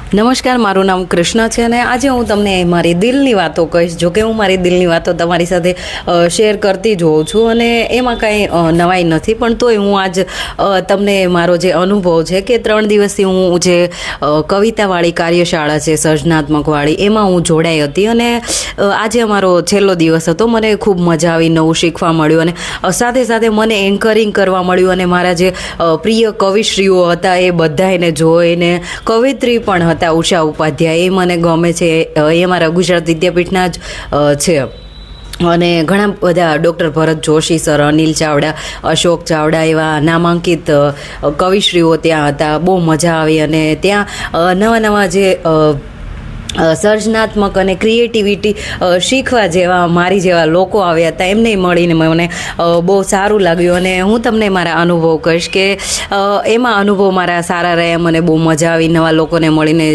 નમસ્કાર, મારું નામ કૃષ્ણ છે અને આજે હું તમને મારી દિલની વાતો કહીશ. જો કે હું મારી દિલની વાતો તમારી સાથે શેર કરતી જ હોઉં છું અને એમાં કાંઈ નવાઈ નથી, પણ તોય હું આજ તમને મારો જે અનુભવ છે કે 3 દિવસથી હું જે કવિતાવાળી કાર્યશાળા છે સર્જનાત્મકવાળી, એમાં હું જોડાઈ હતી અને આજે અમારો છેલ્લો દિવસ હતો. મને ખૂબ મજા આવી, નવું શીખવા મળ્યું અને સાથે સાથે મને એન્કરિંગ કરવા મળ્યું અને મારા જે પ્રિય કવિશ્રીઓ હતા એ બધાને જોઈને, કવિત્રી પણ હતા ઉષા ઉપાધ્યાય, એ મને ગમે છે, એ મારા ગુજરાત વિદ્યાપીઠના જ છે. અને ઘણા બધા ડૉક્ટર ભરત જોશી સર, અનિલ ચાવડા, અશોક ચાવડા એવા નામાંકિત કવિશ્રીઓ ત્યાં હતા. બહુ મજા આવી અને ત્યાં નવા નવા જે સર્જનાત્મક અને ક્રિએટિવિટી શીખવા જેવા મારી જેવા લોકો આવ્યા હતા. એમને મળીને મને બહુ સારું લાગ્યું અને હું તમને મારા અનુભવ કહીશ કે એમાં અનુભવ મારા સારા રહ્યા. મને બહુ મજા આવી, નવા લોકોને મળીને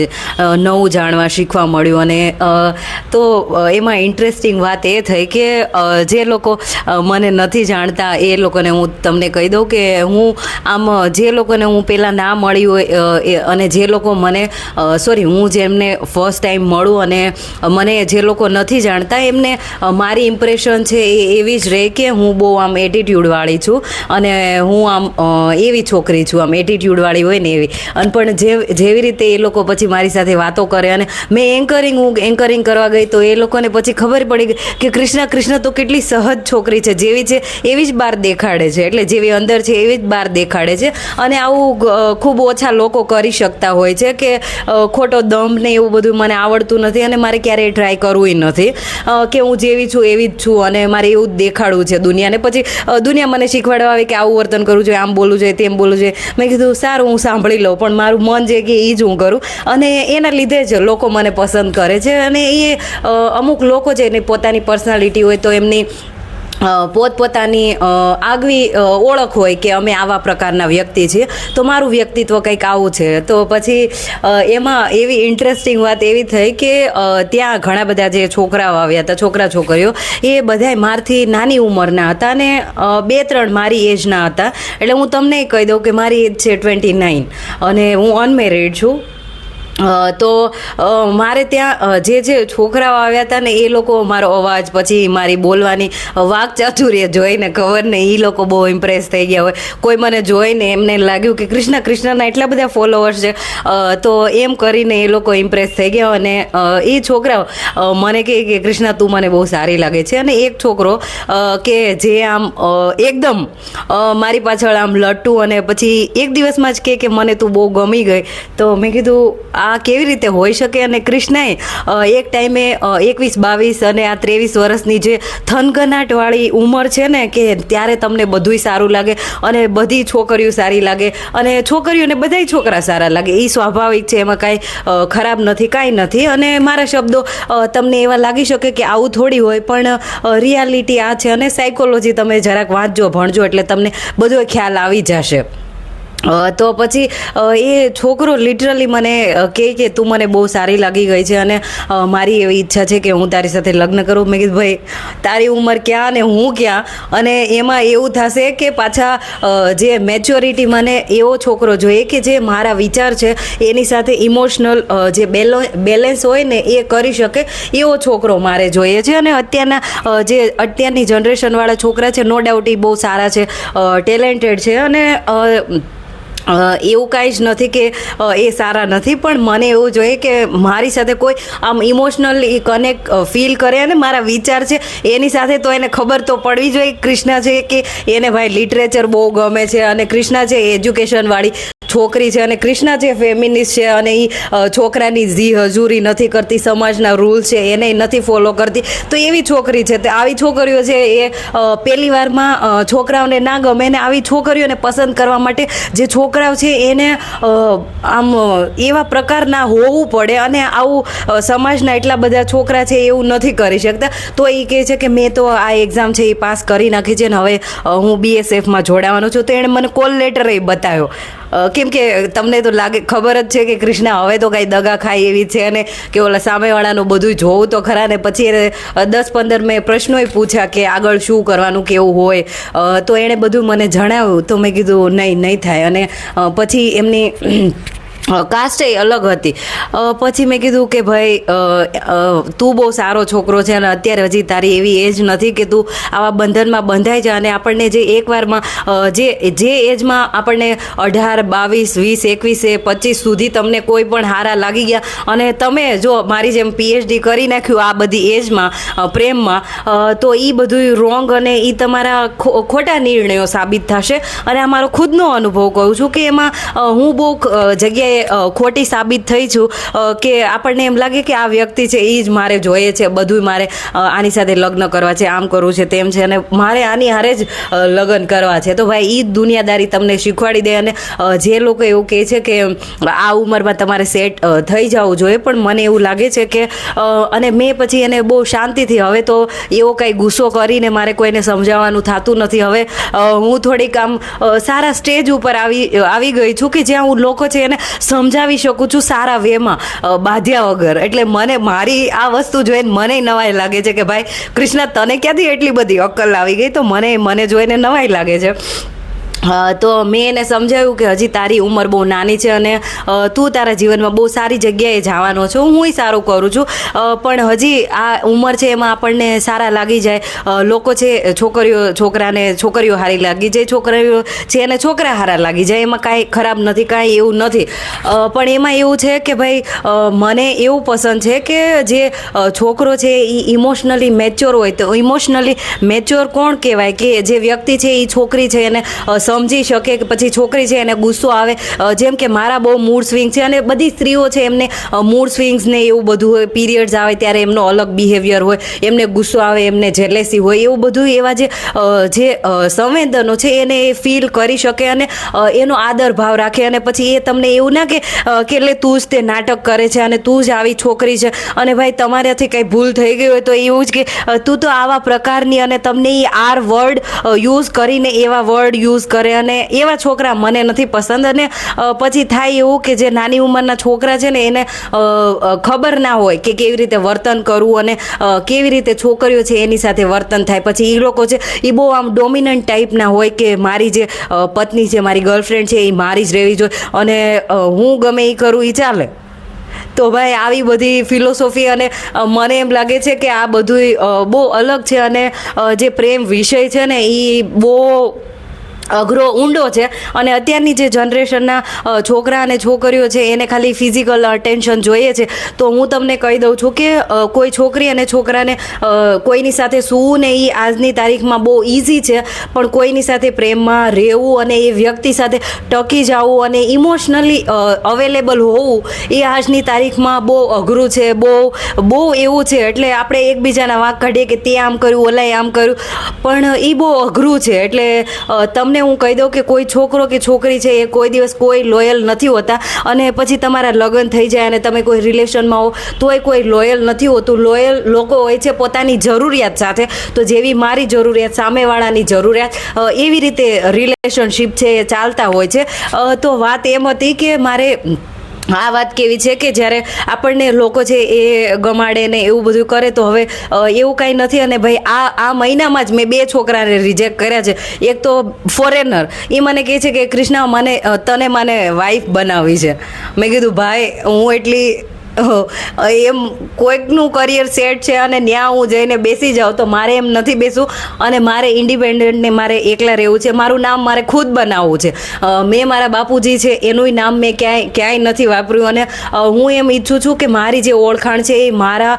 નવું જાણવા શીખવા મળ્યું. અને તો એમાં ઇન્ટરેસ્ટિંગ વાત એ થઈ કે જે લોકો મને નથી જાણતા એ લોકોને હું તમને કહી દઉં કે હું આમ જે લોકોને હું પહેલાં ના મળી હોય અને જે લોકો મને હું જેમને ફર્સ્ટ ટાઈમ મળું અને મને જે લોકો નથી જાણતા એમને મારી ઇમ્પ્રેશન છે એ એવી જ રહે કે હું બહુ આમ એટીટ્યૂડવાળી છું અને હું આમ એવી છોકરી છું, આમ એટીટ્યૂડવાળી હોય ને એવી. અને પણ જેવી રીતે એ લોકો પછી મારી સાથે વાતો કરે અને મેં એન્કરિંગ કરવા ગઈ તો એ લોકોને પછી ખબર પડી ગઈ કે કૃષ્ણ તો કેટલી સહજ છોકરી છે, જેવી છે એવી જ બહાર દેખાડે છે, એટલે જેવી અંદર છે એવી જ બહાર દેખાડે છે. અને આવું ખૂબ ઓછા લોકો કરી શકતા હોય છે કે ખોટો દમ ને એવું બધું મને આવડતું નથી અને મારે ક્યારેય ટ્રાય કરવું નથી કે હું જેવી છું એવી જ છું અને મારે એવું જ દેખાડવું છે દુનિયાને. પછી દુનિયા મને શીખવાડવા આવે કે આવું વર્તન કરવું જોઈએ, આમ બોલવું જોઈએ, તેમ બોલવું જોઈએ. મેં કીધું સારું, હું સાંભળી લઉં, પણ મારું મન જે કે એ જ હું કરું અને એના લીધે જ લોકો મને પસંદ કરે છે. અને એ અમુક લોકો છે એની પોતાની પર્સનાલિટી હોય તો એમની પોતપોતાની આગવી ઓળખ હોય કે અમે આવા પ્રકારના વ્યક્તિ છીએ, તો મારું વ્યક્તિત્વ કંઈક આવું છે. તો પછી એમાં એવી ઇન્ટરેસ્ટિંગ વાત એવી થઈ કે ત્યાં ઘણા બધા જે છોકરાઓ આવ્યા હતા, છોકરા છોકરીઓ, એ બધાય મારથી નાની ઉંમરના હતા અને 2-3 મારી એજના હતા. એટલે હું તમને કહી દઉં કે મારી એજ છે 29 અને હું અનમેરિડ છું. તો મારે ત્યાં જે છોકરાઓ આવ્યા હતા ને એ લોકો મારો અવાજ, પછી મારી બોલવાની વાકચાતુર્ય જોઈને ખબર ને એ લોકો બહુ ઇમ્પ્રેસ થઈ ગયા હોય. કોઈ મને જોઈને એમને લાગ્યું કે કૃષ્ણના એટલા બધા ફોલોવર્સ છે, તો એમ કરીને એ લોકો ઇમ્પ્રેસ થઈ ગયા. અને એ છોકરાઓ મને કહે કે કૃષ્ણા તું મને બહુ સારી લાગે છે. અને એક છોકરો કે જે આમ એકદમ મારી પાછળ આમ લટ્ટુ અને પછી એક દિવસમાં જ કે મને તું બહુ ગમી ગઈ. તો મેં કીધું આ કેવી રીતે હોઈ શકે? અને કૃષ્ણએ એક ટાઈમે 21-22 અને આ 23 વર્ષની જે થનગનાટવાળી ઉંમર છે ને કે ત્યારે તમને બધુંય સારું લાગે અને બધી છોકરીઓ સારી લાગે અને છોકરીઓને બધાય છોકરા સારા લાગે, એ સ્વાભાવિક છે, એમાં કાંઈ ખરાબ નથી, કાંઈ નથી. અને મારા શબ્દો તમને એવા લાગી શકે કે આવું થોડી હોય, પણ રિયાલિટી આ છે. અને સાયકોલોજી તમે જરાક વાંચજો, ભણજો, એટલે તમને બધો ખ્યાલ આવી જશે. તો પછી એ છોકરો લિટરલી મને કહે કે તું મને બહુ સારી લાગી ગઈ છે અને મારી એવી ઈચ્છા છે કે હું તારી સાથે લગ્ન કરું. મેં કીધું ભાઈ તારી ઉંમર ક્યાં અને હું ક્યાં? અને એમાં એવું થશે કે પાછા જે મેચ્યોરિટી, મને એવો છોકરો જોઈએ કે જે મારા વિચાર છે એની સાથે ઇમોશનલ જે બેલેન્સ હોય ને એ કરી શકે, એવો છોકરો મારે જોઈએ છે. અને અત્યારની જનરેશનવાળા છોકરા છે, નો ડાઉટ એ બહુ સારા છે, ટેલેન્ટેડ છે અને એવું કાંઈ જ નથી કે એ સારા નથી, પણ મને એવું જોઈએ કે મારી સાથે કોઈ આમ ઇમોશનલી કનેક્ટ ફીલ કરે અને મારા વિચાર છે એની સાથે. તો એને ખબર તો પડવી જોઈએ કૃષ્ણા છે કે એને ભાઈ લિટરેચર બહુ ગમે છે અને કૃષ્ણા છે એજ્યુકેશનવાળી છોકરી છે અને કૃષ્ણા છે ફેમિનિસ્ટ છે અને એ છોકરાની હજૂરી નથી કરતી, સમાજના રૂલ છે એને નથી ફોલો કરતી. તો એવી છોકરી છે. તો આવી છોકરીઓ છે એ પહેલી વારમાં છોકરાઓને ના ગમે ને આવી છોકરીઓને પસંદ કરવા માટે જે છોકરાઓ છે એને આમ એવા પ્રકારના હોવું પડે. અને આવું સમાજના એટલા બધા છોકરા છે એવું નથી કરી શકતા. તો એ કહે છે કે મેં તો આ એક્ઝામ છે એ પાસ કરી નાખી છે ને હવે હું BSFમાં જોડાવાનો છું. તો એણે મને કોલ લેટર એ બતાવ્યો. કેમ કે તમને તો ખબર જ છે કે કૃષ્ણા હવે તો કાંઈ દગા ખાય એવી છે અને કે ઓલા સામેવાળાનું બધું જોવું તો ખરા ને. પછી એને 10-15 મેં પ્રશ્નોય પૂછ્યા કે આગળ શું કરવાનું, કેવું હોય. તો એણે બધું મને જણાવ્યું. તો મેં કીધું નહીં થાય. અને પછી એમની કાસ્ટ એ અલગ હતી. પછી મેં કીધું કે ભાઈ તું બહુ સારો છોકરો છે અને અત્યારે હજી તારી એવી એજ નથી કે તું આવા બંધનમાં બંધાઈ જાય. અને આપણને જે એકવારમાં જે એજમાં આપણને 18, 22, 20, 21, 25 સુધી તમને કોઈ પણ હારા લાગી ગયા અને તમે જો મારી જેમ PhD કરી નાખ્યું આ બધી એજમાં પ્રેમમાં, તો એ બધું રોંગ અને એ તમારા ખોટા નિર્ણયો સાબિત થશે. અને આ મારો ખુદનો અનુભવ કહું છું કે એમાં હું બહુ જગ્યાએ ખોટી સાબિત થઈ છું કે આપણને એમ લાગે કે આ વ્યક્તિ છે એ જ મારે જોઈએ છે, બધું મારે આની સાથે લગ્ન કરવા છે, આમ કરવું છે, તેમ છે, અને મારે આની હારે જ લગ્ન કરવા છે. તો ભાઈ એ જ દુનિયાદારી તમને શીખવાડી દે. અને જે લોકો એવું કહે છે કે આ ઉંમરમાં તમારે સેટ થઈ જવું જોઈએ, પણ મને એવું લાગે છે કે અને મેં પછી એને બહુ શાંતિથી, હવે તો એવો કંઈ ગુસ્સો કરીને મારે કોઈને સમજાવવાનું થતું નથી. હવે હું થોડીક આમ સારા સ્ટેજ ઉપર આવી ગઈ છું કે જ્યાં હું લોકો છે એને સમજાવી શકું છું સારા વેમાં, બાંધ્યા વગર. એટલે મારી આ વસ્તુ જોઈને મને નવાઈ લાગે છે કે ભાઈ કૃષ્ણા, તને ક્યાંથી એટલી બધી અક્કલ આવી ગઈ? તો મને જોઈને નવાઈ લાગે છે. તો મેં એને સમજાવ્યું કે હજી તારી ઉંમર બહુ નાની છે અને તું તારા જીવનમાં બહુ સારી જગ્યાએ જવાનો છો, હુંય સારું કરું છું, પણ હજી આ ઉંમર છે એમાં આપણને સારા લાગી જાય. લોકો છે છોકરીઓ હારી લાગી જાય, છોકરીઓ છે એને છોકરા હારા લાગી જાય, એમાં કાંઈ ખરાબ નથી, કાંઈ એવું નથી. પણ એમાં એવું છે કે ભાઈ મને એવું પસંદ છે કે જે છોકરો છે એ ઇમોશનલી મેચ્યોર હોય. તો ઇમોશનલી મેચ્યોર કોણ કહેવાય? કે જે વ્યક્તિ છે એ છોકરી છે એને સમજી શકે. કે પછી છોકરી છે એને ગુસ્સો આવે, જેમ કે મારા બહુ મૂડ સ્વિંગ છે અને બધી સ્ત્રીઓ છે એમને મૂડ સ્વિંગ્સ ને એવું બધું હોય, પીરિયડ્સ આવે ત્યારે એમનો અલગ બિહેવિયર હોય, એમને ગુસ્સો આવે, એમને જેલેસી હોય, એવું બધું એવા જે સંવેદનો છે એને એ ફીલ કરી શકે અને એનો આદર ભાવ રાખે. અને પછી એ તમને એવું ના કે એટલે તું જ તે નાટક કરે છે અને તું જ આવી છોકરી છે અને ભાઈ તમારાથી કંઈ ભૂલ થઈ ગઈ હોય તો એવું જ કે તું તો આવા પ્રકારની, અને તમને એ આર વર્ડ યુઝ કરીને એવા વર્ડ યુઝ કરે, અને એવા છોકરા મને નથી પસંદ. અને પછી થાય એવું કે જે નાની ઉંમરના છોકરા છે ને એને ખબર ના હોય કે કેવી રીતે વર્તન કરવું અને કેવી રીતે છોકરીઓ છે એની સાથે વર્તન થાય. પછી એ લોકો છે એ બહુ આમ ડોમિનન્ટ ટાઈપના હોય કે મારી જે પત્ની છે, મારી ગર્લફ્રેન્ડ છે, એ મારી જ રહેવી જોઈએ અને હું ગમે એ કરું એ ચાલે. તો ભાઈ આવી બધી ફિલોસોફી, અને મને એમ લાગે છે કે આ બધું બહુ અલગ છે. અને જે પ્રેમ વિષય છે ને એ બહુ અઘરો ઊંડો છે. અને અત્યારની જે જનરેશનના છોકરા અને છોકરીઓ છે એને ખાલી ફિઝિકલ અટેન્શન જોઈએ છે. તો હું તમને કહી દઉં છું કે કોઈ છોકરી અને છોકરાને કોઈની સાથે સૂવું ને એ આજની તારીખમાં બહુ ઇઝી છે, પણ કોઈની સાથે પ્રેમમાં રહેવું અને એ વ્યક્તિ સાથે ટકી જવું અને ઇમોશનલી અવેલેબલ હોવું એ આજની તારીખમાં બહુ અઘરું છે, બહુ એવું છે. એટલે આપણે એકબીજાના વાંક કાઢીએ કે તે આમ કર્યું, ઓલાએ આમ કર્યું, પણ એ બહુ અઘરું છે. એટલે તમને હું કહી દઉં કે કોઈ છોકરો કે છોકરી છે એ કોઈ દિવસ કોઈ લોયલ નથી હોતા. અને પછી તમારા લગ્ન થઈ જાય અને તમે કોઈ રિલેશનમાં હો તોય કોઈ લોયલ નથી હોતું. લોયલ લોકો હોય છે પોતાની જરૂરિયાત સાથે. તો જેવી મારી જરૂરિયાત સામેવાળાની જરૂરિયાત, એવી રીતે રિલેશનશિપ છે એ ચાલતા હોય છે. તો વાત એમ હતી કે મારે આ વાત કેવી છે કે જ્યારે આપણને લોકો છે એ ગમાડે ને એવું બધું કરે તો હવે એવું કાંઈ નથી. અને ભાઈ આ મહિનામાં જ મેં 2 છોકરાને રિજેક્ટ કર્યા છે. એક તો ફોરેનર, એ મને કહે છે કે કૃષ્ણા તને મને વાઈફ બનાવવી છે. મેં કીધું ભાઈ હું એટલી એમ કોઈકનું કરિયર સેટ છે અને ત્યાં હું જઈને બેસી જાઉં તો મારે એમ નથી બેસવું. અને મારે ઇન્ડિપેન્ડન્ટને મારે એકલા રહેવું છે. મારું નામ મારે ખુદ બનાવવું છે. મેં મારા બાપુજી છે એનુંય નામ મેં ક્યાંય નથી વાપર્યું. અને હું એમ ઈચ્છું છું કે મારી જે ઓળખાણ છે એ મારા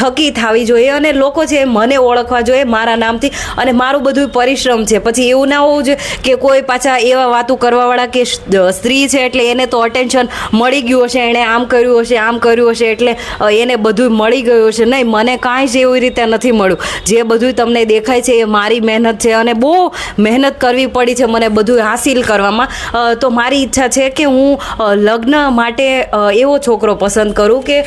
થકી થવી જોઈએ અને લોકો છે મને ઓળખવા જોઈએ મારા નામથી. અને મારું બધું પરિશ્રમ છે. પછી એવું ના હોવું જોઈએ કે કોઈ પાછા એવા વાતો કરવાવાળા કે સ્ત્રી છે એટલે એને તો અટેન્શન મળી ગયું હશે, એણે આમ કર્યું હશે, આમ કર્યું હશે એટલે એને બધું મળી ગયું છે. નહીં, મને કાંઈ જ એવી રીતે નથી મળ્યું. જે બધું તમને દેખાય છે એ મારી મહેનત છે અને બહુ મહેનત કરવી પડી છે મને બધું હાસિલ કરવામાં. તો મારી ઈચ્છા છે કે હું લગ્ન માટે એવો છોકરો પસંદ કરું કે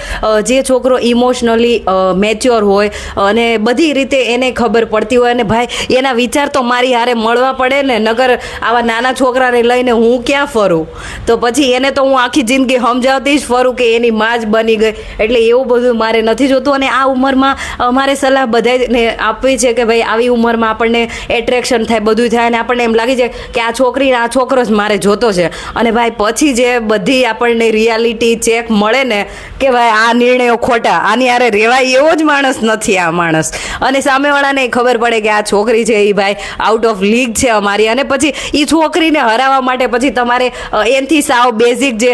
જે છોકરો ઇમોશનલી મેચ્યોર હોય અને બધી રીતે એને ખબર પડતી હોય. અને ભાઈ એના વિચાર તો મારી હારે મળવા પડે ને, નગર આવા નાના છોકરાને લઈને હું ક્યાં ફરું? તો પછી એને તો હું આખી જિંદગી સમજાવતી જ ફરું કે એની માં જ બની ગઈ. એટલે એવું બધું મારે નથી જોતું. અને આ ઉંમરમાં મારે સલાહ બધાને આપવી છે કે ભાઈ આવી ઉંમરમાં આપણને એટ્રેક્શન થાય, બધું થાય, અને આપણને એમ લાગી જાય કે આ છોકરીને આ છોકરો જ મારે જોતો છે. અને ભાઈ પછી જે બધી આપણને રિયાલિટી ચેક મળે ને કે ભાઈ આ નિર્ણયો ખોટા, આની હારે રહેવાય એવો જ માણસ નથી આ માણસ. અને સામેવાળાને ખબર પડે કે આ છોકરી છે એ ભાઈ આઉટ ઓફ લીગ છે અમારી. અને પછી એ છોકરીને હરાવવા માટે પછી તમારે એનથી સાવ બેઝિક જે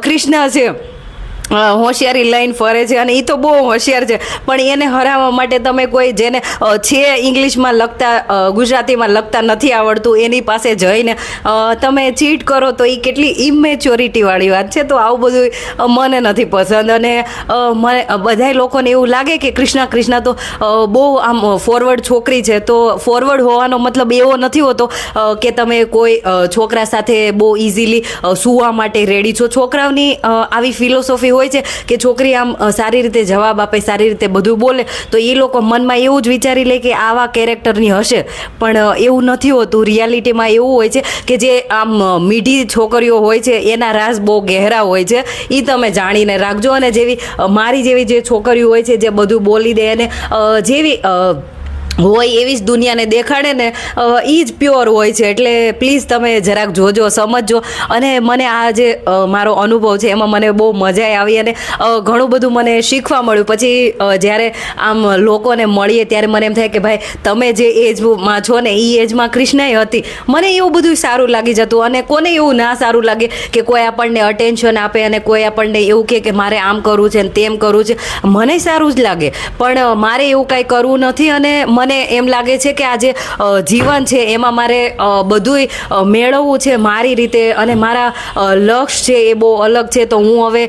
કૃષ્ણ છે હોશિયારી લઈને ફરે છે, અને એ તો બહુ હોશિયાર છે, પણ એને હરાવવા માટે તમે કોઈ જેને છે ઇંગ્લિશમાં લખતા ગુજરાતીમાં લખતા નથી આવડતું એની પાસે જઈને તમે ચીટ કરો તો એ કેટલી ઇમેચ્યોરિટીવાળી વાત છે. તો આવું બધું મને નથી પસંદ. અને મને બધા લોકોને એવું લાગે કે કૃષ્ણા તો બહુ આમ ફોરવર્ડ છોકરી છે. તો ફોરવર્ડ હોવાનો મતલબ એવો નથી હોતો કે તમે કોઈ છોકરા સાથે બહુ ઇઝીલી સૂવા માટે રેડી છો. છોકરાઓની આવી ફિલોસોફી હોય છે કે છોકરી આમ સારી રીતે જવાબ આપે, સારી રીતે બધું બોલે, તો એ લોકો મનમાં એવું જ વિચારી લે કે આવા કેરેક્ટરની હશે. પણ એવું નથી હોતું. રિયાલિટીમાં એવું હોય છે કે જે આમ મીઠી છોકરીઓ હોય છે એના રાઝ બહુ ગહેરા હોય છે. એ તમે જાણીને રાખજો. અને જેવી મારી જેવી જે છોકરીઓ હોય છે જે બધું બોલી દે અને જેવી હોય એવી જ દુનિયાને દેખાડે ને એ જ પ્યોર હોય છે. એટલે પ્લીઝ તમે જરાક જોજો, સમજજો. અને મને આ જે મારો અનુભવ છે એમાં મને બહુ મજા આવી અને ઘણું બધું મને શીખવા મળ્યું. પછી જ્યારે આમ લોકોને મળીએ ત્યારે મને એમ થાય કે ભાઈ તમે જે એજમાં છો ને એ એજમાં કૃષ્ણાએ હતી. મને એવું બધું સારું લાગી જતું. અને કોને એવું ના સારું લાગે કે કોઈ આપણને અટેન્શન આપે અને કોઈ આપણને એવું કહે કે મારે આમ કરવું છે ને તેમ કરવું છે. મને સારું જ લાગે, પણ મારે એવું કાંઈ કરવું નથી. અને મને એમ લાગે છે કે આ જે જીવન છે એમાં મારે બધુંય મેળવવું છે મારી રીતે. અને મારા લક્ષ્ય છે એ બહુ અલગ છે. તો હું હવે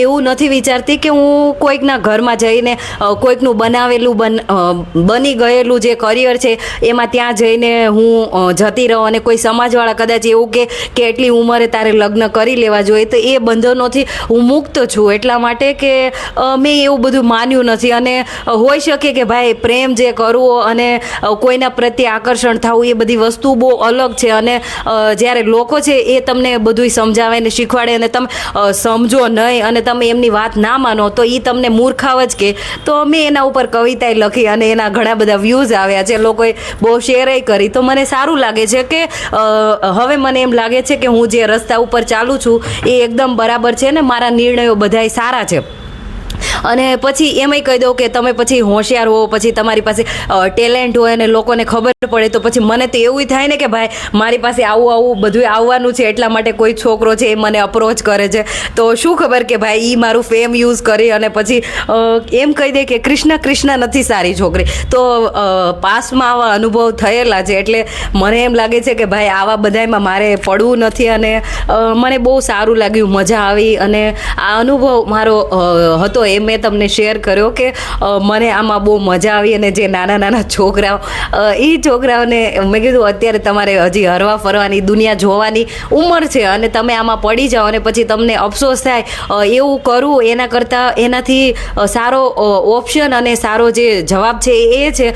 એવું નથી વિચારતી કે હું કોઈકના ઘરમાં જઈને કોઈકનું બનાવેલું બની ગયેલું જે કરિયર છે એમાં ત્યાં જઈને હું જતી રહું. અને કોઈ સમાજવાળા કદાચ એવું કે એટલી ઉંમરે તારે લગ્ન કરી લેવા જોઈએ, તો એ બંધનોથી હું મુક્ત છું. એટલા માટે કે મેં એવું બધું માન્યું નથી. અને હોઈ શકે કે ભાઈ પ્રેમ જે કરવો અને કોઈના પ્રત્યે આકર્ષણ થવું એ બધી વસ્તુ બહુ અલગ છે. અને જ્યારે લોકો છે એ તમને બધું સમજાવે ને શીખવાડે અને તમે સમજો નહીં અને તમે એમની વાત ના માનો તો એ તમને મૂર્ખાવ જ કે. તો મેં એના ઉપર કવિતાએ લખી અને એના ઘણા બધા વ્યૂઝ આવ્યા છે, લોકોએ બહુ શેરય કરી. તો મને સારું લાગે છે કે હવે મને એમ લાગે છે કે હું જે રસ્તા ઉપર ચાલું છું એ એકદમ બરાબર છે ને મારા નિર્ણયો બધાય સારા છે. અને પછી એમાંય કહી દઉં કે તમે પછી હોશિયાર હો, પછી તમારી પાસે ટેલેન્ટ હોય અને લોકોને ખબર પડે, તો પછી મને તો એવું થાય ને કે ભાઈ મારી પાસે આવું બધું આવવાનું છે એટલા માટે કોઈ છોકરો છે એ મને અપ્રોચ કરે છે. તો શું ખબર કે ભાઈ એ મારું ફેમ યુઝ કરી અને પછી એમ કહી દે કે કૃષ્ણા નથી સારી છોકરી. તો પાસ્ટમાં આવા અનુભવ થયેલા છે. એટલે મને એમ લાગે છે કે ભાઈ આવા બધામાં મારે પડવું નથી. અને મને બહુ સારું લાગ્યું, મજા આવી. અને આ અનુભવ મારો હતો એ મેં તમને શેર કર્યો કે મને આમાં બહુ મજા આવી. અને જે નાના છોકરાઓ એ છોકરાઓને મેં કીધું અત્યારે તમારે હજી હરવા ફરવાની દુનિયા જોવાની ઉંમર છે અને તમે આમાં પડી જાઓ અને પછી તમને અફસોસ થાય એવું કરવું એના કરતાં એનાથી સારો ઓપ્શન અને સારો જે જવાબ છે એ છે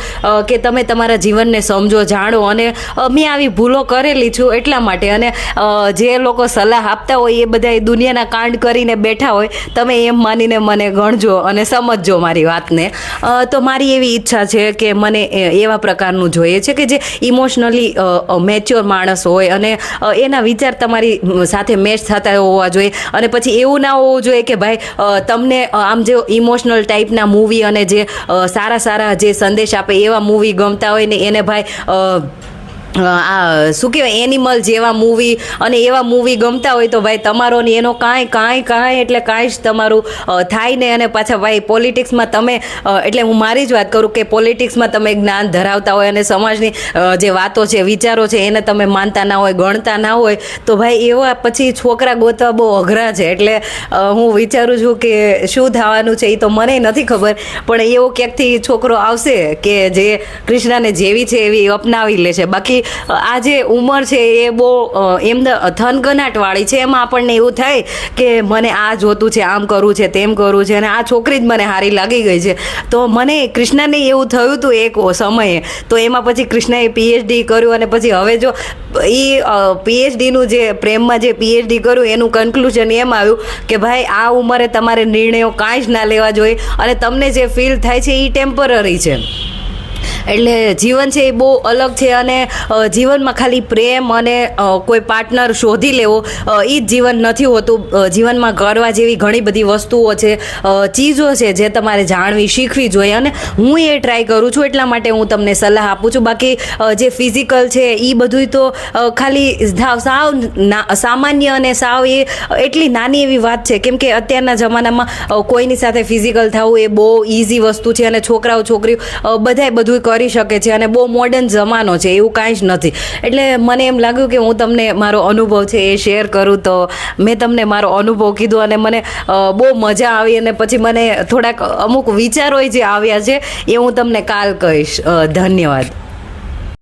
કે તમે તમારા જીવનને સમજો, જાણો. અને મેં આવી ભૂલો કરેલી છું એટલા માટે. અને જે લોકો સલાહ આપતા હોય એ બધા દુનિયાના કાંડ કરીને બેઠા હોય, તમે એમ માનીને મને ગણજો અને સમજજો મારી વાતને. તો મારી એવી ઈચ્છા છે કે મને એવા પ્રકારનું જોઈએ છે કે જે ઇમોશનલી મેચ્યોર માણસ હોય અને એના વિચાર તમારી સાથે મેચ થતા હોવા જોઈએ. અને પછી એવું ના હોવું જોઈએ કે ભાઈ તમને આમ જે ઇમોશનલ ટાઈપના મૂવી અને જે સારા જે સંદેશ આપે એવા મૂવી ગમતા હોય ને એને ભાઈ આ શું કહેવાય એનિમલ જેવા મૂવી અને એવા મૂવી ગમતા હોય તો ભાઈ તમારો ને એનો કાંઈ એટલે કાંઈ જ તમારું થાય ને. અને પાછા ભાઈ પોલિટિક્સમાં તમે એટલે હું મારી જ વાત કરું કે પોલિટિક્સમાં તમે જ્ઞાન ધરાવતા હોય અને સમાજની જે વાતો છે, વિચારો છે એને તમે માનતા ના હોય, ગણતા ના હોય, તો ભાઈ એવા પછી છોકરા ગોતવા બહુ અઘરા છે. એટલે હું વિચારું છું કે શું થવાનું છે એ તો મને નથી ખબર, પણ એવો ક્યાંકથી છોકરો આવશે કે જે કૃષ્ણાને જેવી છે એવી અપનાવી લેશે. બાકી આ જે ઉંમર છે એ બહુ એમ થનગનાટવાળી છે. એમાં આપણને એવું થાય કે મને આ જોતું છે, આમ કરવું છે, તેમ કરવું છે, અને આ છોકરી જ મને સારી લાગી ગઈ છે. તો મને કૃષ્ણને એવું થયું હતું એક સમયે. તો એમાં પછી કૃષ્ણએ PhD કર્યું, અને પછી હવે જો એ PhDનું જે પ્રેમમાં જે PhD કર્યું એનું કન્ક્લુઝન એમ આવ્યું કે ભાઈ આ ઉંમરે તમારે નિર્ણયો કાંઈ જ ના લેવા જોઈએ, અને તમને જે ફીલ થાય છે એ ટેમ્પરરી છે. એટલે જીવન છે એ બહુ અલગ છે, અને જીવનમાં ખાલી પ્રેમ અને કોઈ પાર્ટનર શોધી લેવો એ જ જીવન નથી હોતું. જીવનમાં કરવા જેવી ઘણી બધી વસ્તુઓ છે, ચીજો છે જે તમારે જાણવી શીખવી જોઈએ, અને હું એ ટ્રાય કરું છું. એટલા માટે હું તમને સલાહ આપું છું. બાકી જે ફિઝિકલ છે એ બધું તો ખાલી સાવ સામાન્ય અને સાવ એ એટલી નાની એવી વાત છે, કેમ કે અત્યારના જમાનામાં કોઈની સાથે ફિઝિકલ થવું એ બહુ ઇઝી વસ્તુ છે, અને છોકરાઓ છોકરીઓ બધાય બધું કરી શકે છે, અને બહુ મોડર્ન જમાનો છે, એવું કાંઈ જ નથી. એટલે મને એમ લાગ્યું કે હું તમને મારો અનુભવ છે એ શેર કરું. તો મેં તમને મારો અનુભવ કીધું, અને મને બહુ મજા આવી, અને પછી મને થોડાક અમુક વિચારો જે આવ્યા છે એ હું તમને કાલ કહીશ. ધન્યવાદ.